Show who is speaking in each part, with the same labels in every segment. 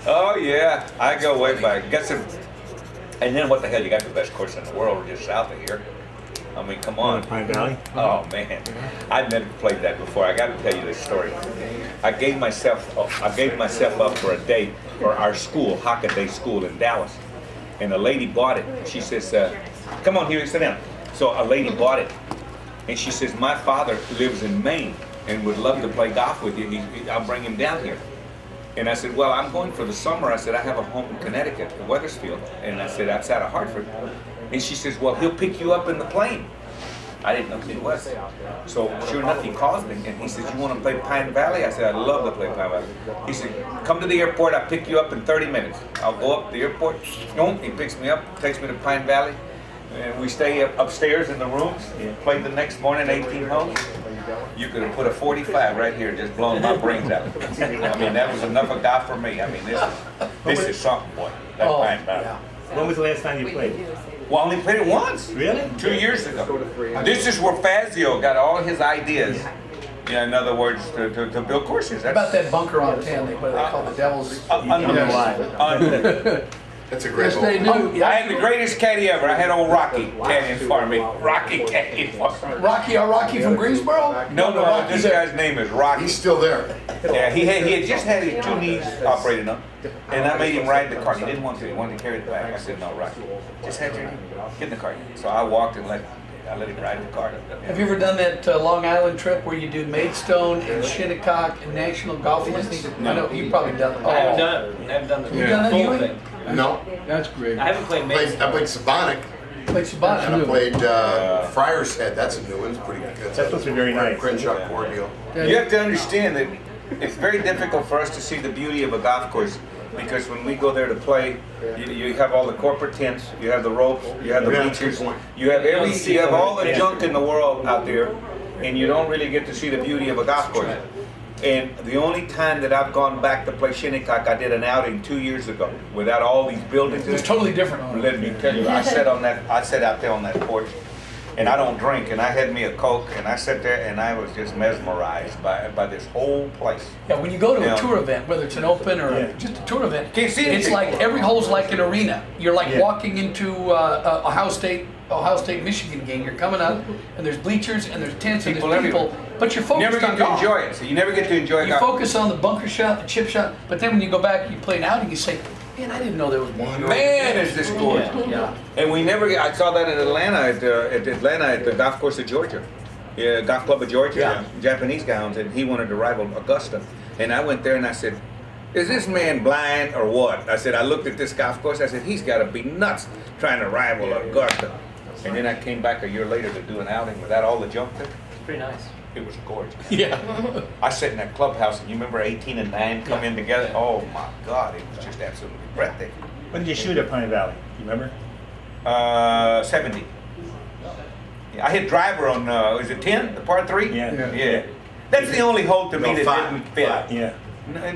Speaker 1: Oh yeah, I go way back. Got some, and then what the hell? You got the best course in the world just south of here. I mean, come on.
Speaker 2: Pine Valley?
Speaker 1: Oh man, I've never played that before. I got to tell you this story. I gave myself up for a day for our school, Hockaday School in Dallas, and a lady bought it. She says, "Come on, Huey, sit down." So a lady bought it, and she says, "My father lives in Maine and would love to play golf with you. I'll bring him down here." And I said, "Well, I'm going for the summer." I said, "I have a home in Connecticut, in Wethersfield." And I said, "Outside of Hartford." And she says, "Well, he'll pick you up in the plane." I didn't know who he was. So sure enough, he calls me and he says, "You want to play Pine Valley?" I said, "I'd love to play Pine Valley." He said, "Come to the airport, I'll pick you up in 30 minutes. I'll go up to the airport." Boom, he picks me up, takes me to Pine Valley. And we stay upstairs in the rooms. Played the next morning, 18 holes. You could have put a 45 right here, just blowing my brains out. I mean, that was enough of golf for me. I mean, this is something, boy. That Pine Valley.
Speaker 2: When was the last time you played?
Speaker 1: Well, I only played it once.
Speaker 2: Really?
Speaker 1: 2 years ago. This is where Fazio got all his ideas. Yeah, in other words, to build courses.
Speaker 3: How about that bunker on 10, what they call the Devil's?
Speaker 4: That's a great
Speaker 3: Yes, they do.
Speaker 1: I had the greatest caddy ever. I had old Rocky caddying for me. Rocky caddying for me.
Speaker 3: Rocky from Greensboro?
Speaker 1: No, this guy's name is Rocky.
Speaker 4: He's still there.
Speaker 1: Yeah, he had just had his 2 knees operated on, and I made him ride the cart. He didn't want to. He wanted to carry the bag. I said, "No, Rocky, just have your get in the cart." So I walked and I let him ride the cart.
Speaker 3: Have you ever done that Long Island trip where you do Maidstone and Shinnecock and National Golf Links?
Speaker 1: No.
Speaker 3: I know you've probably done it.
Speaker 5: I haven't done it. I haven't done the
Speaker 3: You've done it,
Speaker 5: full
Speaker 3: Huey?
Speaker 5: thing.
Speaker 4: No.
Speaker 3: That's great.
Speaker 5: I haven't played Mason.
Speaker 4: I played Sabonic,
Speaker 3: Played
Speaker 4: and I
Speaker 3: Sabana.
Speaker 4: played Friar's Head. That's a new one. It's pretty good.
Speaker 2: That's supposed to be very nice.
Speaker 4: Crenshaw Cordial.
Speaker 1: You have to understand that it's very difficult for us to see the beauty of a golf course because when we go there to play, you have all the corporate tents, you have the ropes, you have the
Speaker 4: Yeah,
Speaker 1: bleachers,
Speaker 4: good point.
Speaker 1: you have all the junk in the world out there, and you don't really get to see the beauty of a golf course. And the only time that I've gone back to play Shinnecock, I did an outing 2 years ago without all these buildings.
Speaker 3: It was totally different.
Speaker 1: Let me tell you, I sat out there on that porch, and I don't drink, and I had me a Coke, and I sat there and I was just mesmerized by this whole place.
Speaker 3: Yeah, when you go to
Speaker 1: Yeah.
Speaker 3: a tour event, whether it's an open or just a tour event,
Speaker 1: Can't see
Speaker 3: it's
Speaker 1: anything.
Speaker 3: like every hole's like an arena. You're like
Speaker 2: Yeah.
Speaker 3: walking into Ohio State, Michigan game. You're coming up, and there's bleachers, and there's tents, and
Speaker 1: People
Speaker 3: there's people,
Speaker 1: everywhere.
Speaker 3: but you're
Speaker 1: You
Speaker 3: focused
Speaker 1: never get
Speaker 3: on
Speaker 1: to
Speaker 3: golf.
Speaker 1: enjoy it, so you never get to enjoy
Speaker 3: You
Speaker 1: golf.
Speaker 3: focus on the bunker shot, the chip shot, but then when you go back, you play an outing, you say, "Man, I didn't know there was one."
Speaker 1: Man, is this gorgeous.
Speaker 3: Yeah.
Speaker 1: And we never get, I saw that in Atlanta, at the golf course of Georgia. Yeah, Golf Club of Georgia.
Speaker 3: Yeah.
Speaker 1: Japanese guy owns it, and he wanted to rival Augusta. And I went there and I said, "Is this man blind or what?" I said, I looked at this golf course, I said, "He's got to be nuts trying to rival Augusta." And then I came back a year later to do an outing without all the junk there.
Speaker 5: It's pretty nice.
Speaker 1: It was gorgeous.
Speaker 3: Yeah.
Speaker 1: I sat in that clubhouse, and you remember 18 and 9 come in together? Oh my God, it was just absolutely breathtaking.
Speaker 2: When did you shoot at Pine Valley? You remember?
Speaker 1: 70. Yeah, I hit driver on, was it 10, the par 3?
Speaker 2: Yeah.
Speaker 1: Yeah. That's the only hole to me
Speaker 4: No,
Speaker 1: that
Speaker 4: five.
Speaker 1: didn't fit.
Speaker 2: Yeah.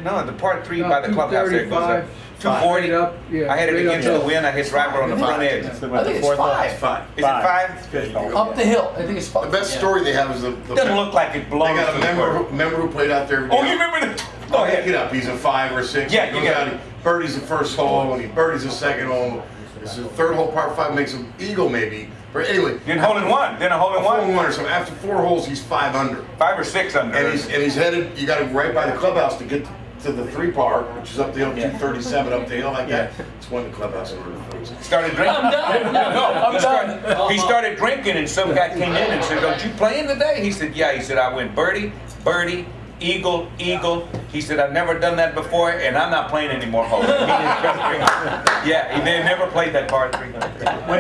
Speaker 1: No, the par 3 by the clubhouse there goes up. 240.
Speaker 6: Up, yeah,
Speaker 1: I had it
Speaker 6: straight
Speaker 1: against the
Speaker 6: uphill.
Speaker 1: wind. I hit driver on the front edge. Is
Speaker 2: So
Speaker 3: I
Speaker 2: what,
Speaker 3: think
Speaker 2: the
Speaker 3: it's
Speaker 2: fourth hole?
Speaker 3: 5.
Speaker 4: Five.
Speaker 1: it 5?
Speaker 2: Fifth hole.
Speaker 3: Up the hill. I think it's 5.
Speaker 4: The best story they have is the
Speaker 1: Doesn't look like it
Speaker 4: they
Speaker 1: belongs
Speaker 4: got
Speaker 1: to
Speaker 4: a
Speaker 1: the court.
Speaker 4: member who played out there.
Speaker 1: Oh, you remember the? Go
Speaker 4: Pick
Speaker 1: ahead.
Speaker 4: it up. He's a 5 or 6.
Speaker 1: Yeah,
Speaker 4: he
Speaker 1: you
Speaker 4: goes
Speaker 1: got
Speaker 4: out,
Speaker 1: it.
Speaker 4: he birdies the first hole, and he birdies the second hole. It's the third hole, par 5, makes him eagle maybe. But anyway,
Speaker 1: Then hole in one. Then a hole in
Speaker 4: 4
Speaker 1: one.
Speaker 4: one. So after 4 holes, he's 5 under,
Speaker 1: 5 or 6 under.
Speaker 4: and he's headed. You got to go right by the clubhouse to get to the 3 par, which is up the hill, 237 up the hill like that. It's when the clubhouse order folks.
Speaker 1: Started drinking.
Speaker 5: I'm done.
Speaker 1: No, he started drinking, and some guy came in and said, "Don't you playing today?" He said, "Yeah." He said, "I went birdie, birdie, eagle, eagle." He said, "I've never done that before, and I'm not playing any more holes." He didn't drink. Yeah, he never played that par 3.
Speaker 2: When